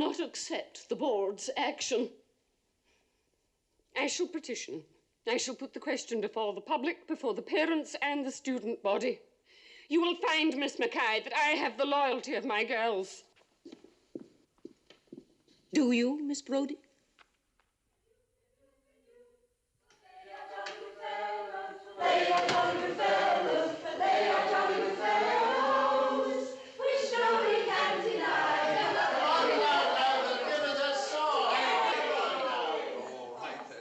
Not accept the board's action. I shall petition. I shall put the question before the public, before the parents and the student body. You will find, Miss Mackay, that I have the loyalty of my girls. Do you, Miss Brodie?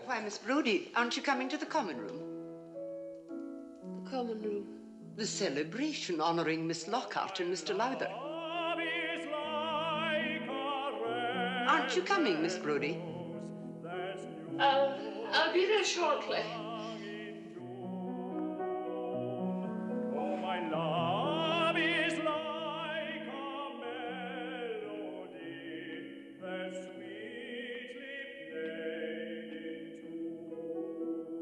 Why, Miss Brodie, aren't you coming to the common room? The common room? The celebration honouring Miss Lockhart and Mr. Lowther. Aren't you coming, Miss Brodie? I'll be there shortly. Oh, my love is like a melody that sweetly played in tune.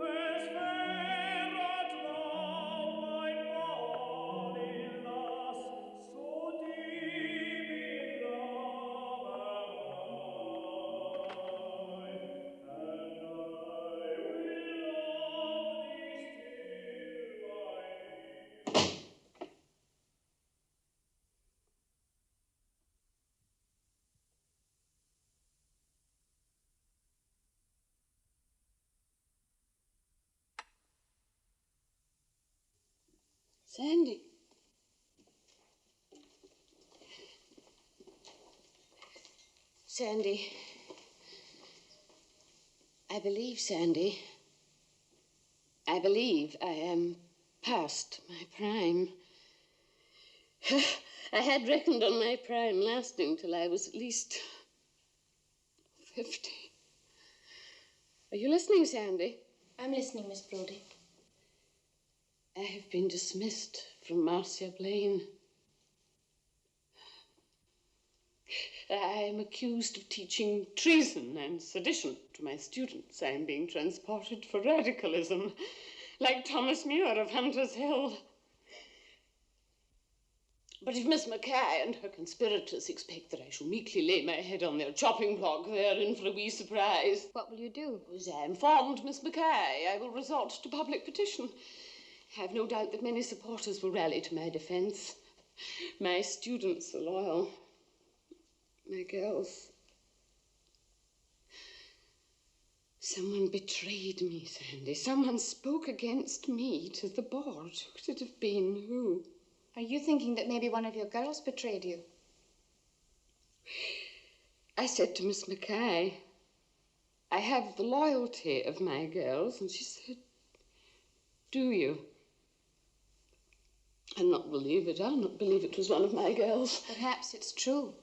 As fair at love my body lasts, so deep in love am I, and I will love thee still I live. Sandy. Sandy. I believe, Sandy, I believe I am past my prime. I had reckoned on my prime lasting till I was at least 50. Are you listening, Sandy? I'm listening, Miss Brodie. I have been dismissed from Marcia Blaine. I am accused of teaching treason and sedition to my students. I am being transported for radicalism, like Thomas Muir of Hunter's Hill. But if Miss Mackay and her conspirators expect that I shall meekly lay my head on their chopping block, they are in for a wee surprise. What will you do? As I informed Miss Mackay, I will resort to public petition. I have no doubt that many supporters will rally to my defence. My students are loyal. My girls. Someone betrayed me, Sandy. Someone spoke against me to the board. Who could it have been? Who? Are you thinking that maybe one of your girls betrayed you? I said to Miss Mackay, I have the loyalty of my girls, and she said, do you? I'll not believe it. I'll not believe it was one of my girls. Perhaps it's true.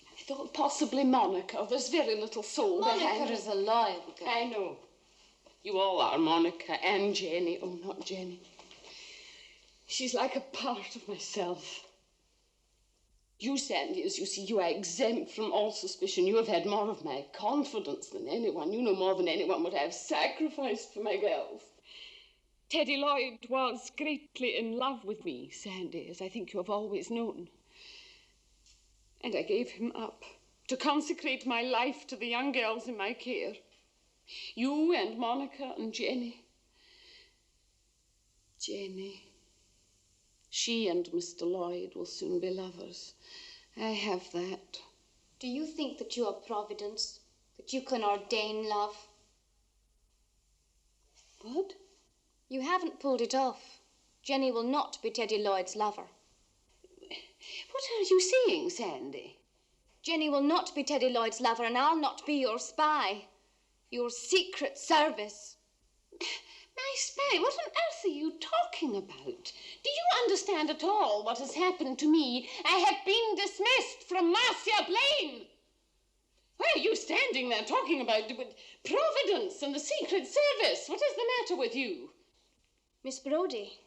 I thought possibly Monica. There's very little soul behind her. Monica is a loyal girl. I know. You all are, Monica and Jenny. Oh, not Jenny. She's like a part of myself. You, Sandy, as you see, you are exempt from all suspicion. You have had more of my confidence than anyone. You know more than anyone what I have sacrificed for my girls. Teddy Lloyd was greatly in love with me, Sandy, as I think you have always known. And I gave him up to consecrate my life to the young girls in my care. You and Monica and Jenny. Jenny. She and Mr. Lloyd will soon be lovers. I have that. Do you think that you are Providence? That you can ordain love? What? You haven't pulled it off. Jenny will not be Teddy Lloyd's lover. What are you saying, Sandy? Jenny will not be Teddy Lloyd's lover, and I'll not be your spy. Your secret service. My spy? What on earth are you talking about? Do you understand at all what has happened to me? I have been dismissed from Marcia Blaine. Why are you standing there talking about Providence and the Secret Service? What is the matter with you? Miss Brodie,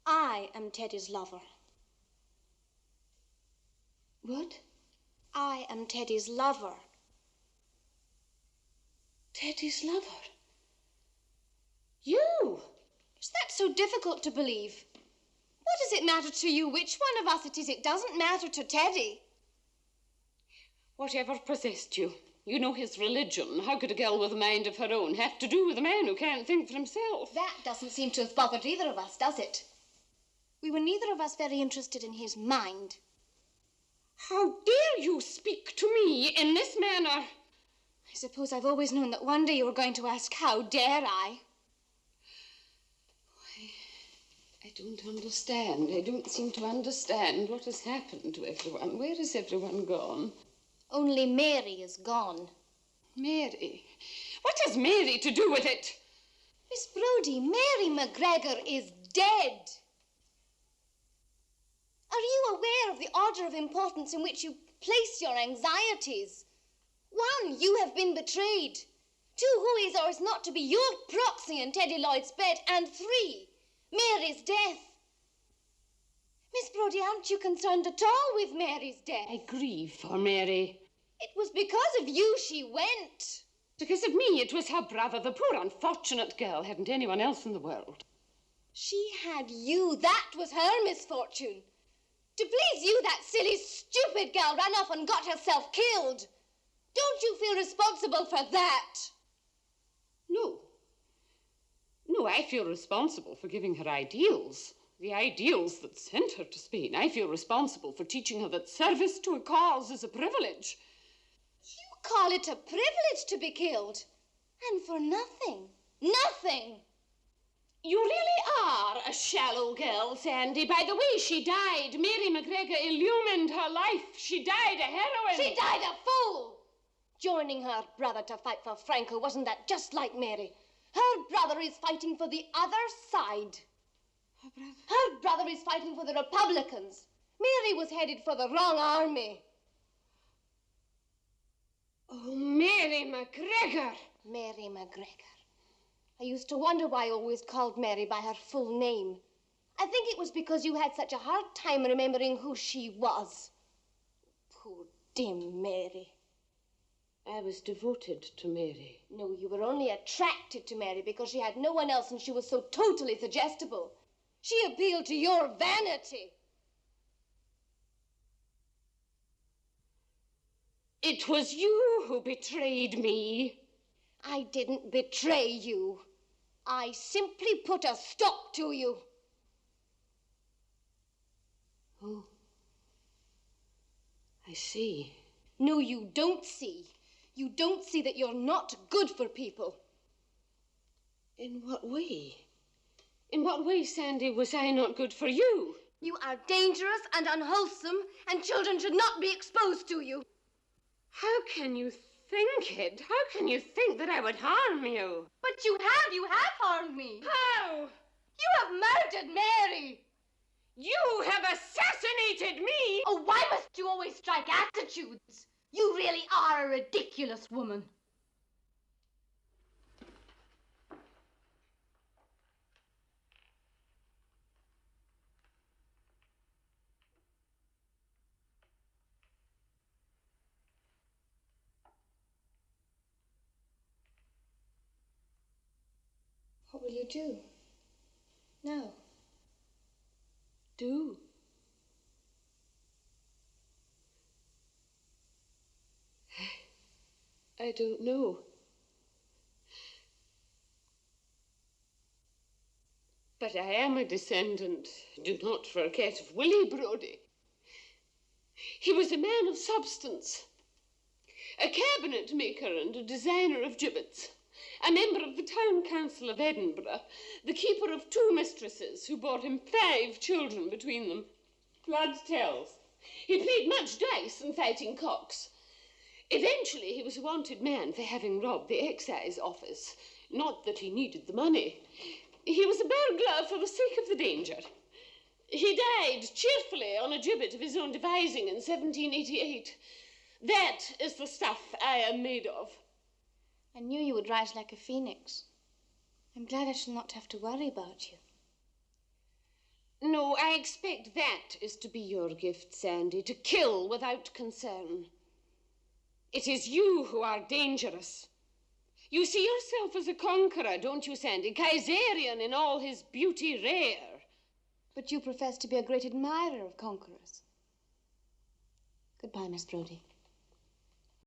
I am Teddy's lover. What? I am Teddy's lover. Teddy's lover? You? Is that so difficult to believe? What does it matter to you which one of us it is? It doesn't matter to Teddy. Whatever possessed you? You know his religion. How could a girl with a mind of her own have to do with a man who can't think for himself? That doesn't seem to have bothered either of us, does it? We were neither of us very interested in his mind. How dare you speak to me in this manner? I suppose I've always known that one day you were going to ask, how dare I? I don't understand. I don't seem to understand what has happened to everyone. Where has everyone gone? Only Mary is gone. Mary? What has Mary to do with it? Miss Brodie, Mary McGregor is dead. Are you aware of the order of importance in which you place your anxieties? 1, you have been betrayed. 2, who is or is not to be your proxy in Teddy Lloyd's bed. And 3, Mary's death. Miss Brodie, aren't you concerned at all with Mary's death? I grieve for Mary. It was because of you she went. Because of me, it was her brother. The poor unfortunate girl hadn't anyone else in the world. She had you. That was her misfortune. To please you, that silly, stupid girl ran off and got herself killed. Don't you feel responsible for that? No. No, I feel responsible for giving her ideals. The ideals that sent her to Spain. I feel responsible for teaching her that service to a cause is a privilege. You call it a privilege to be killed. And for nothing. Nothing. You really are a shallow girl, Sandy. By the way she died, Mary McGregor illumined her life. She died a heroine. She died a fool. Joining her brother to fight for Franco, wasn't that just like Mary? Her brother is fighting for the other side. Her brother? Her brother is fighting for the Republicans. Mary was headed for the wrong army. Oh, Mary McGregor. Mary McGregor. I used to wonder why I always called Mary by her full name. I think it was because you had such a hard time remembering who she was. Poor dim Mary. I was devoted to Mary. No, you were only attracted to Mary because she had no one else and she was so totally suggestible. She appealed to your vanity. It was you who betrayed me. I didn't betray you. I simply put a stop to you. Oh, I see. No, you don't see. You don't see that you're not good for people. In what way? In what way, Sandy, was I not good for you? You are dangerous and unwholesome, and children should not be exposed to you. How can you think it? How can you think that I would harm you? But you have harmed me. How? You have murdered Mary. You have assassinated me! Oh, why must you always strike attitudes? You really are a ridiculous woman. What will you do now? Do? I don't know. But I am a descendant, do not forget, of Willie Brodie. He was a man of substance, a cabinet maker and a designer of gibbets, a member of the town council of Edinburgh, the keeper of 2 mistresses who bore him 5 children between them. Blood tells. He played much dice and fighting cocks. Eventually, he was a wanted man for having robbed the excise office. Not that he needed the money. He was a burglar for the sake of the danger. He died cheerfully on a gibbet of his own devising in 1788. That is the stuff I am made of. I knew you would rise like a phoenix. I'm glad I shall not have to worry about you. No, I expect that is to be your gift, Sandy, to kill without concern. It is you who are dangerous. You see yourself as a conqueror, don't you, Sandy? Kaiserian in all his beauty rare. But you profess to be a great admirer of conquerors. Goodbye, Miss Brodie.